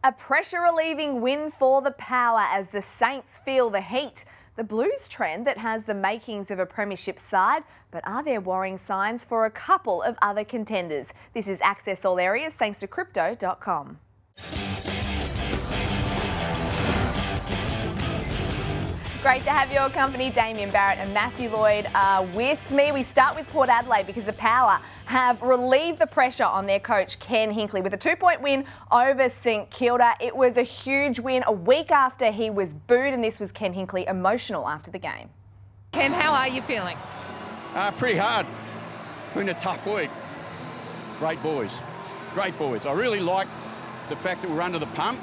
A pressure-relieving win for the Power as the Saints feel the heat. The Blues trend that has the makings of a premiership side, but are there worrying signs for a couple of other contenders? This is Access All Areas thanks to Crypto.com. Great to have your company. Damian Barrett and Matthew Lloyd are with me. We start with Port Adelaide because the Power have relieved the pressure on their coach Ken Hinkley with a 2-point win over St Kilda. It was a huge win a week after he was booed, and this was Ken Hinkley emotional after the game. Ken, how are you feeling? Pretty hard. Been a tough week. Great boys. Great boys. I really like the fact that we're under the pump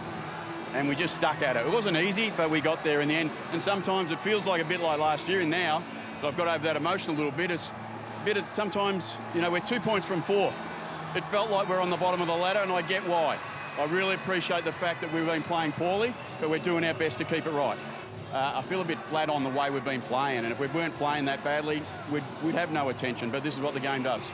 and we just stuck at it. It wasn't easy, but we got there in the end. And sometimes it feels like a bit like last year, and now that I've got over that emotion a little bit, it's a bit of sometimes, you know, we're 2 points from fourth. It felt like we're on the bottom of the ladder, and I get why. I really appreciate the fact that we've been playing poorly, but we're doing our best to keep it right. I feel a bit flat on the way we've been playing, and if we weren't playing that badly, we'd have no attention, but this is what the game does.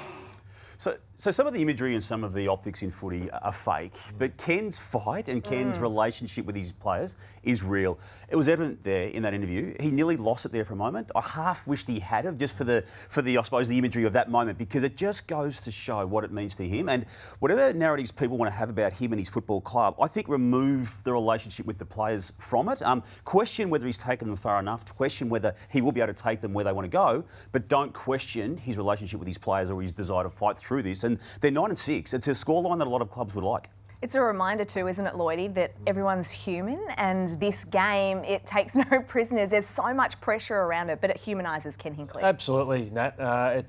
So some of the imagery and some of the optics in footy are fake, but Ken's fight and Ken's relationship with his players is real. It was evident there in that interview. He nearly lost it there for a moment. I half wished he had have, just for the I suppose the imagery of that moment, because it just goes to show what it means to him. And whatever narratives people want to have about him and his football club, I think remove the relationship with the players from it. Question whether he's taken them far enough, question whether he will be able to take them where they want to go, but don't question his relationship with his players or his desire to fight through this. And they're 9-6. It's a scoreline that a lot of clubs would like. It's a reminder too, isn't it, Lloydie, that everyone's human, and this game, it takes no prisoners. There's so much pressure around it, but it humanises Ken Hinkley. Absolutely, Nat.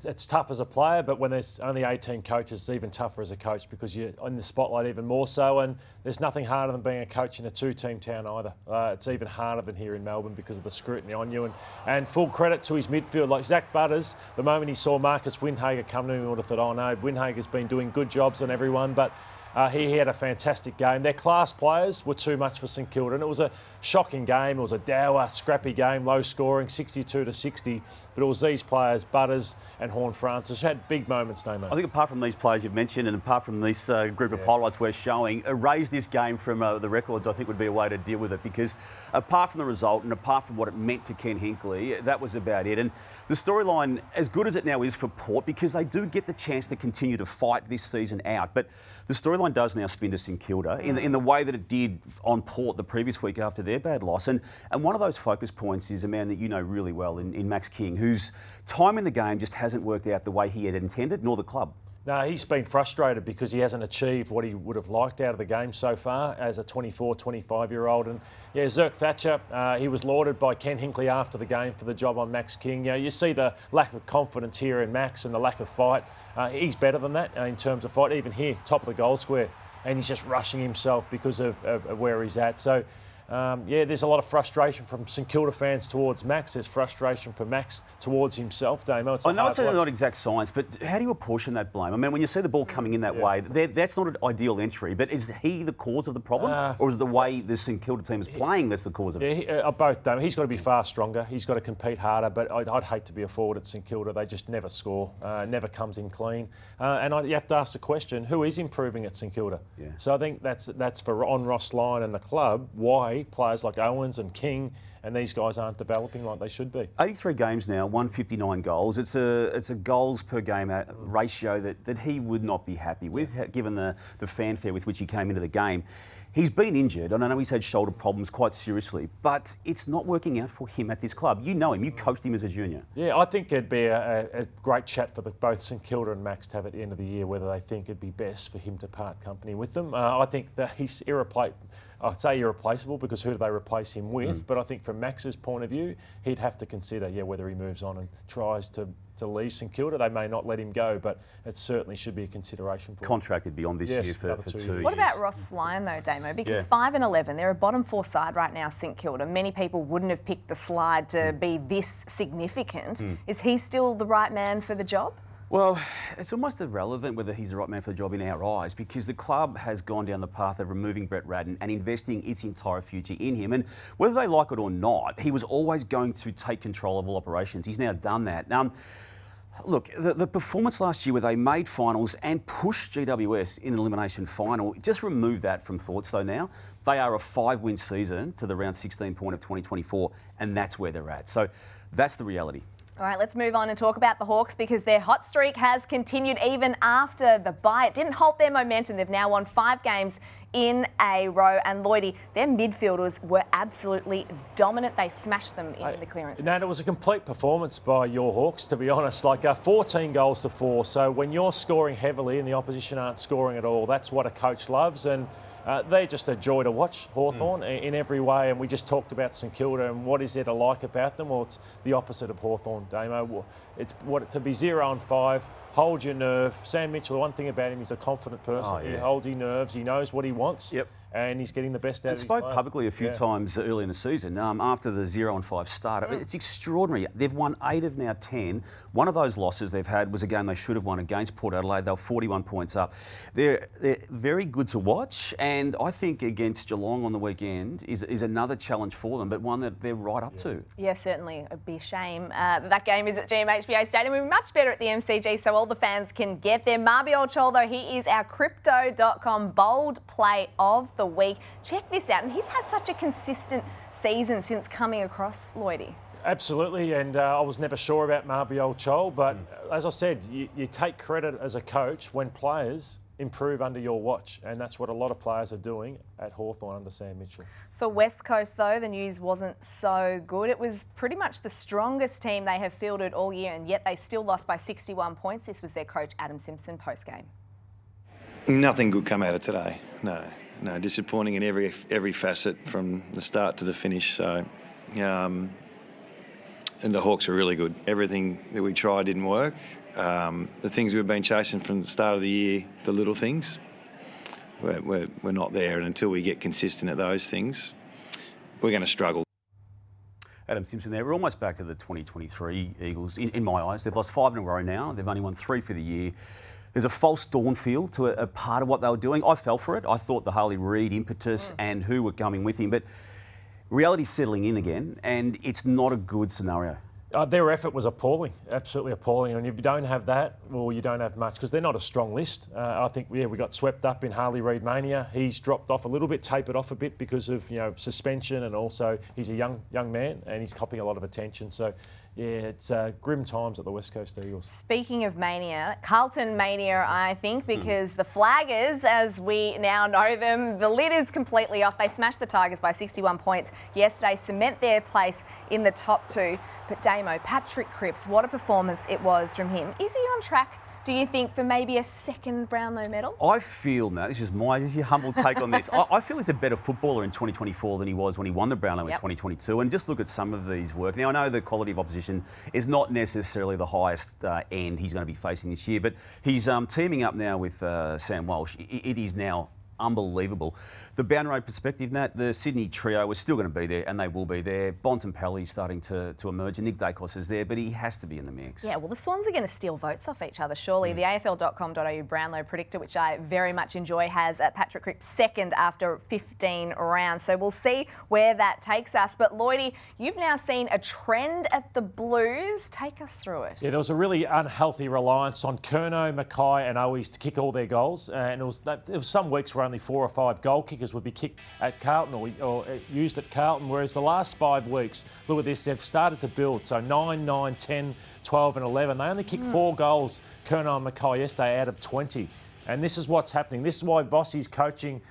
It's tough as a player, but when there's only 18 coaches, it's even tougher as a coach because you're in the spotlight even more so, and there's nothing harder than being a coach in a two-team town either. It's even harder than here in Melbourne because of the scrutiny on you. And full credit to his midfield. Like Zach Butters, the moment he saw Marcus Windhager come to him, he would have thought, oh no, Windhager's been doing good jobs on everyone, but he had a fantastic game. Their class players were too much for St Kilda, and it was a shocking game. It was a dour, scrappy game, low scoring, 62-60. But it was these players, Butters and Horne-Francis, who had big moments, Damo. I think apart from these players you've mentioned and apart from this group of highlights we're showing, erase this game from the records, I think would be a way to deal with it, because apart from the result and apart from what it meant to Ken Hinkley, that was about it. And the storyline, as good as it now is for Port, because they do get the chance to continue to fight this season out, but the storyline does now spin to St Kilda in the way that it did on Port the previous week after their bad loss. And one of those focus points is a man that you know really well in Max King, whose time in the game just hasn't worked out the way he had intended, nor the club. No, he's been frustrated because he hasn't achieved what he would have liked out of the game so far as a 24, 25-year-old. And yeah, Zerk Thatcher, he was lauded by Ken Hinkley after the game for the job on Max King. You know, you see the lack of confidence here in Max and the lack of fight. He's better than that in terms of fight, even here, top of the goal square. And he's just rushing himself because of where he's at. So, yeah, there's a lot of frustration from St Kilda fans towards Max. There's frustration from Max towards himself, Damo. I know it's not exact science, but how do you apportion that blame? I mean, when you see the ball coming in that way, that's not an ideal entry, but is he the cause of the problem, or is it the way the St Kilda team is playing that's the cause of it? Yeah, both, Damo. He's got to be far stronger. He's got to compete harder, but I'd hate to be a forward at St Kilda. They just never score, never comes in clean. And you have to ask the question, who is improving at St Kilda? Yeah. So I think that's for on Ross Lyon and the club, why players like Owens and King and these guys aren't developing like they should be. 83 games now, 159 goals. It's a goals per game ratio that he would not be happy with, given the fanfare with which he came into the game. He's been injured, and I know he's had shoulder problems quite seriously, but it's not working out for him at this club. You know him, you coached him as a junior. Yeah, I think it'd be a great chat for both St Kilda and Max to have at the end of the year, whether they think it'd be best for him to part company with them. I think that he's I'd say irreplaceable because who do they replace him with? But I think from Max's point of view, he'd have to consider, whether he moves on and tries to leave St Kilda. They may not let him go, but it certainly should be a consideration for him. Contracted beyond this year for 2 years. What about Ross Lyon though, Damo? Because 5-11, they're a bottom four side right now, St Kilda. Many people wouldn't have picked the slide to be this significant. Is he still the right man for the job? Well, it's almost irrelevant whether he's the right man for the job in our eyes, because the club has gone down the path of removing Brett Radden and investing its entire future in him. And whether they like it or not, he was always going to take control of all operations. He's now done that. Look, the performance last year where they made finals and pushed GWS in an elimination final, just remove that from thoughts though now. They are a 5-win season to the round 16 point of 2024, and that's where they're at. So that's the reality. All right, let's move on and talk about the Hawks because their hot streak has continued even after the bye. It didn't halt their momentum. They've now won 5 games in a row. And Lloydie, their midfielders were absolutely dominant. They smashed them in the clearances. Nat, it was a complete performance by your Hawks, to be honest. 14 goals to 4. So when you're scoring heavily and the opposition aren't scoring at all, that's what a coach loves. And they're just a joy to watch, Hawthorn, in every way. And we just talked about St Kilda and what is there to like about them? Well, it's the opposite of Hawthorn, Damo. It's to be 0-5, hold your nerve. Sam Mitchell, the one thing about him, he's a confident person. Oh, yeah. He holds his nerves. He knows what he wants. Yep. And he's getting the best out of his spoke players. publicly a few times early in the season after the 0-5 start. It's extraordinary. They've won 8 of now 10. One of those losses they've had was a game they should have won against Port Adelaide. They were 41 points up. They're very good to watch, and I think against Geelong on the weekend is another challenge for them, but one that they're right up to. Yeah, certainly. It'd be a shame. That game is at GMHBA Stadium. We're much better at the MCG, so all the fans can get there. Mabior Chol, though, he is our Crypto.com bold play of the week. Check this out, and he's had such a consistent season since coming across, Lloydie. Absolutely, and I was never sure about Mabior Chol, but as I said, you take credit as a coach when players improve under your watch, and that's what a lot of players are doing at Hawthorn under Sam Mitchell. For West Coast, though, the news wasn't so good. It was pretty much the strongest team they have fielded all year, and yet they still lost by 61 points. This was their coach, Adam Simpson, post-game. Nothing good come out of today, no, disappointing in every facet from the start to the finish. So, and the Hawks are really good. Everything that we tried didn't work. The things we've been chasing from the start of the year, the little things, we're not there. And until we get consistent at those things, we're going to struggle. Adam Simpson there. We're almost back to the 2023 Eagles, in my eyes. They've lost 5 in a row now. They've only won 3 for the year. There's a false dawn feel to a part of what they were doing. I fell for it. I thought the Harley Reid impetus and who were coming with him, but reality's settling in again, and it's not a good scenario. Their effort was appalling, absolutely appalling. And if you don't have that, well, you don't have much, because they're not a strong list. I think, we got swept up in Harley Reid mania. He's dropped off a little bit, tapered off a bit because of suspension, and also he's a young man and he's copping a lot of attention. So, yeah, it's grim times at the West Coast Eagles. Speaking of mania, Carlton mania, I think, because the Flaggers, as we now know them, the lid is completely off. They smashed the Tigers by 61 points yesterday, cement their place in the top 2. But Damo, Patrick Cripps, what a performance it was from him. Is he on track, do you think, for maybe a second Brownlow medal? I feel, now, this is your humble take on this. I feel he's a better footballer in 2024 than he was when he won the Brownlow in 2022. And just look at some of these work. Now, I know the quality of opposition is not necessarily the highest end he's going to be facing this year, but he's teaming up now with Sam Walsh. It is now unbelievable. The Bound Road perspective, Nat, the Sydney trio was still going to be there, and they will be there. Bontempelli's starting to emerge, and Nick Dacos is there, but he has to be in the mix. Yeah, well, the Swans are going to steal votes off each other, surely. The AFL.com.au Brownlow predictor, which I very much enjoy, has Patrick Cripps second after 15 rounds. So we'll see where that takes us. But Lloydie, you've now seen a trend at the Blues. Take us through it. Yeah, there was a really unhealthy reliance on Curnow, Mackay and Owies to kick all their goals. And it was some weeks where only 4 or 5 goal kickers would be kicked at Carlton or used at Carlton, whereas the last 5 weeks, look at this, they've started to build. So 9, 9, 10, 12 and 11. They only kicked 4 goals, Curnow and Mackay, yesterday out of 20. And this is what's happening. This is why Vossi's coaching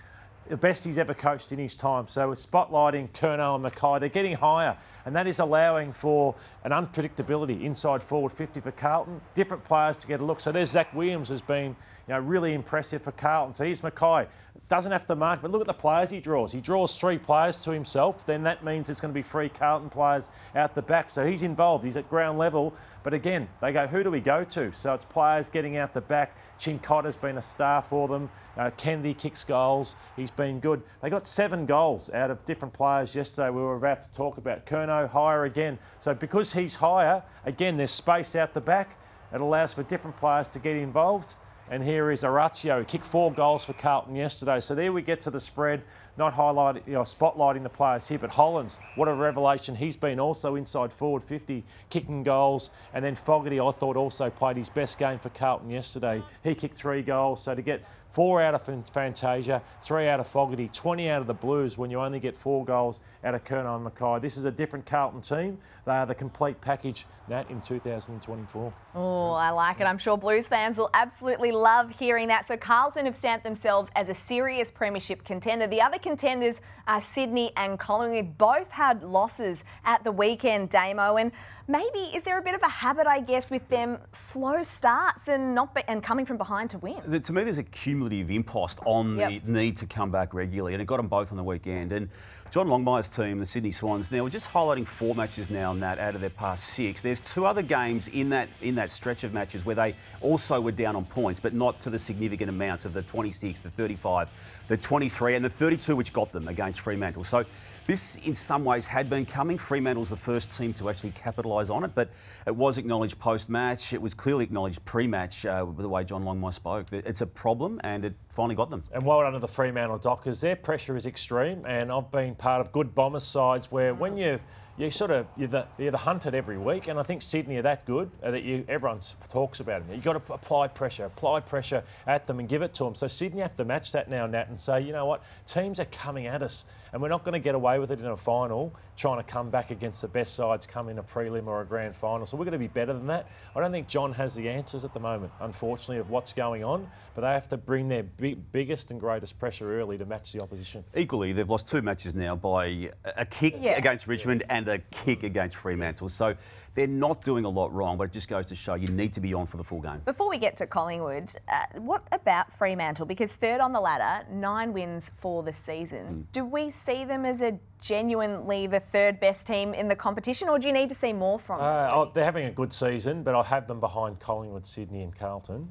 the best he's ever coached in his time. So it's spotlighting Curnow and Mackay. They're getting higher, and that is allowing for an unpredictability inside forward 50 for Carlton. Different players to get a look. So there's Zach Williams has been really impressive for Carlton. So here's Mackay. Doesn't have to mark, but look at the players he draws. He draws 3 players to himself. Then that means there's going to be 3 Carlton players out the back. So he's involved. He's at ground level. But again, they go, who do we go to? So it's players getting out the back. Chincotta's been a star for them. Kennedy kicks goals. He's been good. They got 7 goals out of different players yesterday we were about to talk about. Curnow higher again. So because he's higher, again, there's space out the back. It allows for different players to get involved. And here is Orazio, who kicked 4 goals for Carlton yesterday. So there we get to the spread, not highlighting, spotlighting the players here. But Hollands, what a revelation he's been, also inside forward 50, kicking goals. And then Fogarty, I thought, also played his best game for Carlton yesterday. He kicked 3 goals. So to get 4 out of Fantasia, 3 out of Fogarty, 20 out of the Blues when you only get 4 goals out of Kerner and Mackay. This is a different Carlton team. They are the complete package, Nat, in 2024. Oh, I like it. I'm sure Blues fans will absolutely love hearing that. So Carlton have stamped themselves as a serious premiership contender. The other contenders are Sydney and Collingwood. Both had losses at the weekend, Damo. And maybe is there a bit of a habit, I guess, with them slow starts and coming from behind to win? To me, there's a cumulative impost on the need to come back regularly, and it got them both on the weekend. And John Longmire's team, the Sydney Swans, now we're just highlighting 4 matches now, Nat, out of their past 6. There's 2 other games in that stretch of matches where they also were down on points, but not to the significant amounts of the 26, the 35, the 23 and the 32, which got them against Fremantle. So this, in some ways, had been coming. Fremantle's the first team to actually capitalise on it, but it was acknowledged post-match. It was clearly acknowledged pre-match with the way John Longmire spoke. It's a problem, and it finally got them. And well done to the Fremantle Dockers. Their pressure is extreme, and I've been part of good Bombers sides where when you're the hunted every week, and I think Sydney are that good that everyone talks about them. You've got to apply pressure at them and give it to them. So Sydney have to match that now, Nat, and say, you know what, teams are coming at us, and we're not going to get away with it in a final, trying to come back against the best sides come in a prelim or a grand final. So we're going to be better than that. I don't think John has the answers at the moment, unfortunately, of what's going on, but they have to bring their biggest and greatest pressure early to match the opposition. Equally, they've lost 2 matches now by a kick against Richmond and a kick against Fremantle. So they're not doing a lot wrong, but it just goes to show you need to be on for the full game. Before we get to Collingwood, what about Fremantle? Because 3rd on the ladder, 9 wins for the season. Do we see them as genuinely the 3rd best team in the competition, or do you need to see more from them? They're having a good season, but I have them behind Collingwood, Sydney and Carlton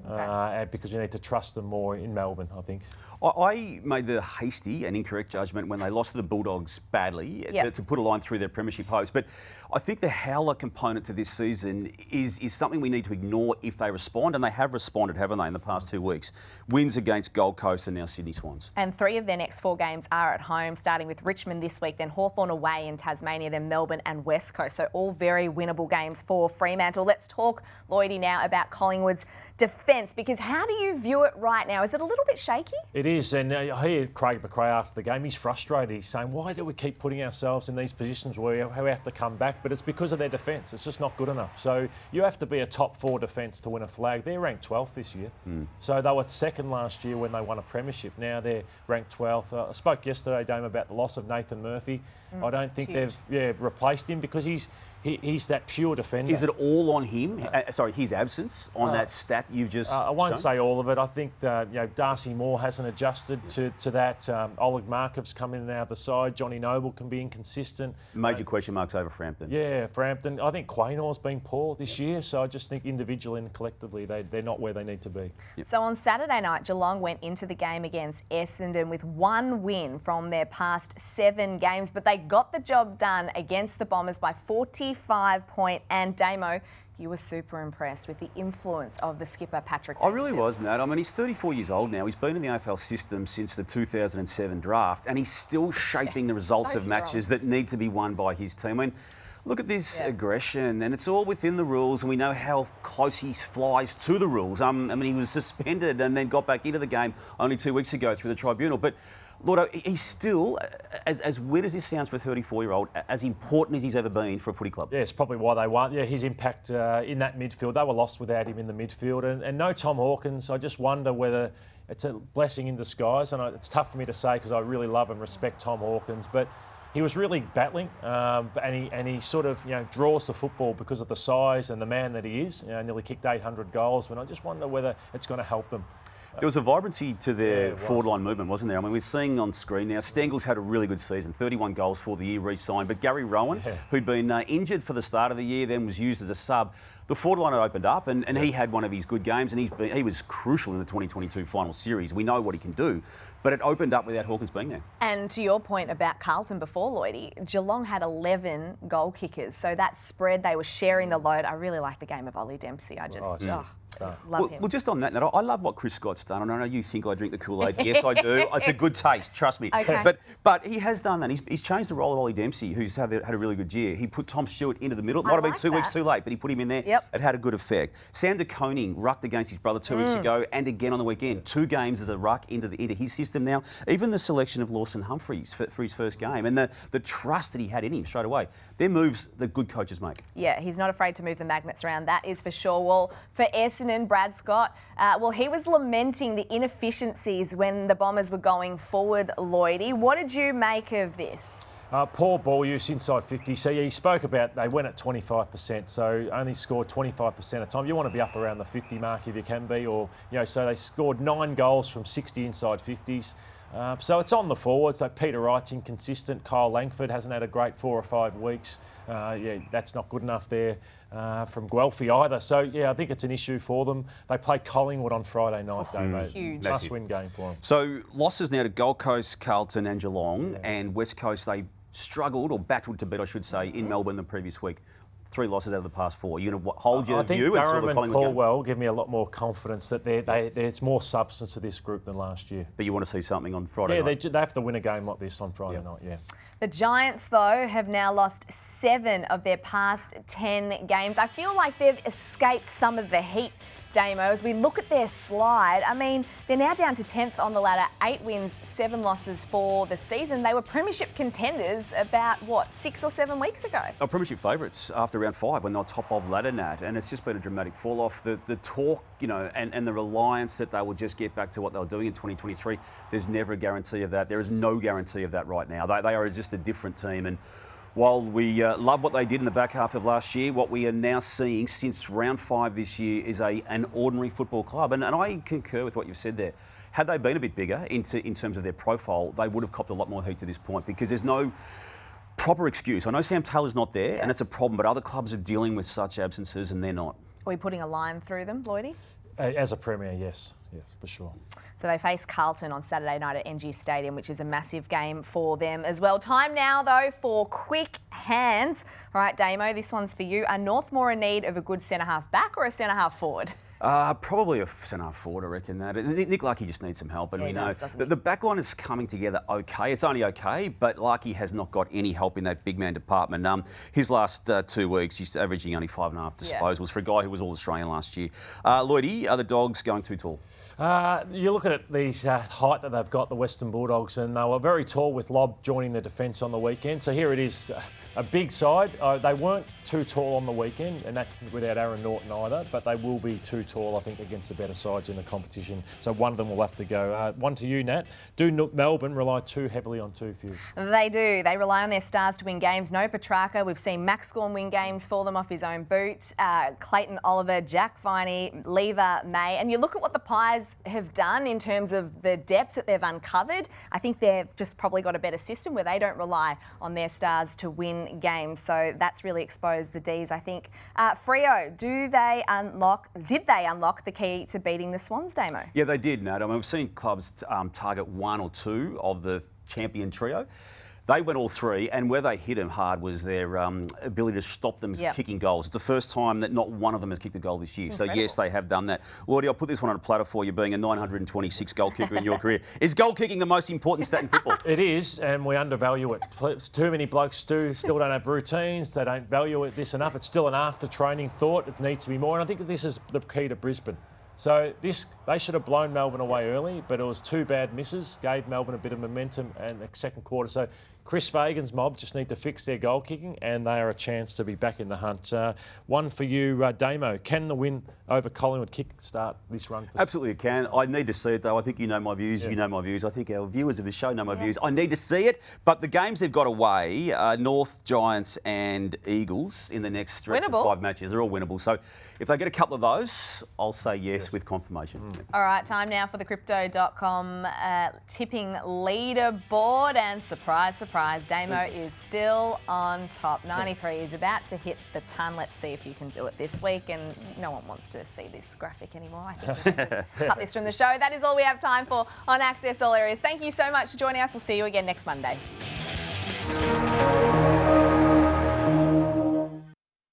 because you need to trust them more in Melbourne, I think. I made the hasty and incorrect judgment when they lost to the Bulldogs badly to put a line through their premiership hopes. But I think the howler component to this season is something we need to ignore if they respond, and they have responded, haven't they, in the past 2 weeks? Wins against Gold Coast and now Sydney Swans. And 3 of their next 4 games are at home, starting with Richmond this week, then Hawthorn away in Tasmania, then Melbourne and West Coast. So all very winnable games for Fremantle. Let's talk, Lloydie, now about Collingwood's defence, because how do you view it right now? Is it a little bit shaky? It is, and I hear Craig McRae after the game. He's frustrated. He's saying, why do we keep putting ourselves in these positions where we have to come back? But it's because of their defence. It's just not good enough. So you have to be a top 4 defence to win a flag. They're ranked 12th this year. So they were 2nd last year when they won a premiership. Now they're ranked 12th. I spoke yesterday, Dame, about the loss of Nathan Murphy. I don't think they've replaced him because he's that pure defender. Is it all on him? His absence on that stat you've just I won't shown? say all of it. I think Darcy Moore hasn't adjusted to that. Oleg Markov's come in and out of the side. Johnny Noble can be inconsistent. Major question marks over Frampton. Yeah, Frampton. I think Quaynor's been poor this year, so I just think individually and collectively they're not where they need to be. So on Saturday night, Geelong went into the game against Essendon with 1 win from their past 7 games, but they got the job done against the Bombers by 45 points. And Damo, you were super impressed with the influence of the skipper, Patrick I really was, Nat. I mean, he's 34 years old now. He's been in the AFL system since the 2007 draft, and he's still shaping the results of matches that need to be won by his team. I mean, look at this aggression, and it's all within the rules, and we know how close he flies to the rules. I mean, he was suspended and then got back into the game only 2 weeks ago through the tribunal. But Lord, he's still, as weird as this sounds for a 34-year-old, as important as he's ever been for a footy club. Yeah, it's probably why they won. Yeah, his impact in that midfield. They were lost without him in the midfield. And no Tom Hawkins. I just wonder whether it's a blessing in disguise. And it's tough for me to say because I really love and respect Tom Hawkins. But he was really battling, and he sort of draws the football because of the size and the man that he is. Nearly kicked 800 goals. But I just wonder whether it's going to help them. There was a vibrancy to their forward line movement, wasn't there? I mean, we're seeing on screen now, Stengel's had a really good season, 31 goals for the year, re-signed. But Gary Rowan, who'd been injured for the start of the year, then was used as a sub, the forward line had opened up and he had one of his good games, and he was crucial in the 2022 final series. We know what he can do, but it opened up without Hawkins being there. And to your point about Carlton before, Lloydie, Geelong had 11 goal kickers, so that spread, they were sharing the load. I really like the game of Ollie Dempsey. Love him. Well, just on that note, I love what Chris Scott's done. And I know you think I drink the Kool-Aid. Yes, I do. It's a good taste, trust me. Okay. But he has done that. He's changed the role of Ollie Dempsey, who's had a really good year. He put Tom Stewart into the middle. It might have been 2 weeks too late, but he put him in there. Yep. It had a good effect. Sam de Koning rucked against his brother 2 weeks ago and again on the weekend. 2 games as a ruck into his system now. Even the selection of Lawson Humphries for his first game and the trust that he had in him straight away. They're moves that good coaches make. Yeah, he's not afraid to move the magnets around, that is for sure. Well, for Essendon, Brad Scott, he was lamenting the inefficiencies when the Bombers were going forward, Lloydie. What did you make of this? Poor ball use inside 50. So he spoke about they went at 25%, so only scored 25% of time. You want to be up around the 50 mark if you can be, or so they scored 9 goals from 60 inside 50s. So it's on the forwards. So Peter Wright's inconsistent. Kyle Langford hasn't had a great 4 or 5 weeks. That's not good enough there from Guelphy either. So, I think it's an issue for them. They play Collingwood on Friday night, don't they? Huge. Must-win game for them. So losses now to Gold Coast, Carlton and Geelong, and West Coast, they struggled or battled to beat, I should say, in Melbourne the previous week. 3 losses out of the past 4. You're going to hold your view until the Collingwood game? I think Durham and Caldwell give me a lot more confidence that there's more substance to this group than last year. But you want to see something on Friday night? Yeah, they have to win a game like this on Friday night, The Giants, though, have now lost 7 of their past 10 games. I feel like they've escaped some of the heat, Damo. As we look at their slide, I mean, they're now down to 10th on the ladder, 8 wins, 7 losses for the season. They were premiership contenders about, 6 or 7 weeks ago? Premiership favourites after round 5 when they were top of ladder, Nat, and it's just been a dramatic fall-off. The talk, and the reliance that they will just get back to what they were doing in 2023, there's never a guarantee of that. There is no guarantee of that right now. They are just a different team, and while we love what they did in the back half of last year, what we are now seeing since round 5 this year is an ordinary football club. And I concur with what you've said there. Had they been a bit bigger in terms of their profile, they would have copped a lot more heat to this point because there's no proper excuse. I know Sam Taylor's not there, and it's a problem, but other clubs are dealing with such absences and they're not. Are we putting a line through them, Lloydie? As a Premier, yes. Yeah, for sure. So they face Carlton on Saturday night at NG Stadium, which is a massive game for them as well. Time now, though, for quick hands. All right, Damo, this one's for you. Are Northmore in need of a good centre-half back or a centre-half forward? Probably a centre-half forward, I reckon. That Nick Lucky just needs some help, and we know the back line is coming together okay. It's only okay, but Lucky has not got any help in that big man department. His last 2 weeks, he's averaging only 5.5 disposals for a guy who was All-Australian last year. Lloydie, are the Dogs going too tall? You're looking at these height that they've got, the Western Bulldogs, and they were very tall with Lobb joining the defence on the weekend. So here it is, a big side. They weren't too tall on the weekend, and that's without Aaron Norton either, but they will be too tall, I think, against the better sides in the competition. So one of them will have to go. One to you, Nat. Do Melbourne rely too heavily on too few? They do. They rely on their stars to win games. No Petrarca. We've seen Max Gorn win games for them off his own boot. Clayton Oliver, Jack Viney, Lever, May. And you look at what the Pies have done in terms of the depth that they've uncovered. I think they've just probably got a better system where they don't rely on their stars to win games. So that's really exposed the D's, I think. Freo, did they unlock the key to beating the Swans, Damo? Yeah, they did, Nat. I mean, we've seen clubs target 1 or 2 of the champion trio. They went all 3, and where they hit them hard was their ability to stop them kicking goals. It's the first time that not one of them has kicked a goal this year. So, yes, they have done that. Lloydie, I'll put this one on a platter for you, being a 926 goal kicker in your career. Is goal kicking the most important stat in football? It is, and we undervalue it. Too many blokes still don't have routines. They don't value it this enough. It's still an after-training thought. It needs to be more, and I think that this is the key to Brisbane. So they should have blown Melbourne away early, but it was 2 bad misses, gave Melbourne a bit of momentum and the second quarter. So Chris Fagan's mob just need to fix their goal kicking and they are a chance to be back in the hunt. One for you, Damo. Can the win over Collingwood kick-start this run? Absolutely it can. I need to see it, though. I think you know my views. Yeah. You know my views. I think our viewers of the show know my views. I need to see it. But the games they've got away, North, Giants and Eagles in the next stretch of 5 matches, they're all winnable. So if they get a couple of those, I'll say yes with confirmation. All right, time now for the Crypto.com tipping leaderboard. And surprise, surprise, Damo is still on top. 93 is about to hit the ton. Let's see if you can do it this week. And no one wants to see this graphic anymore. I think we can just cut this from the show. That is all we have time for on Access All Areas. Thank you so much for joining us. We'll see you again next Monday.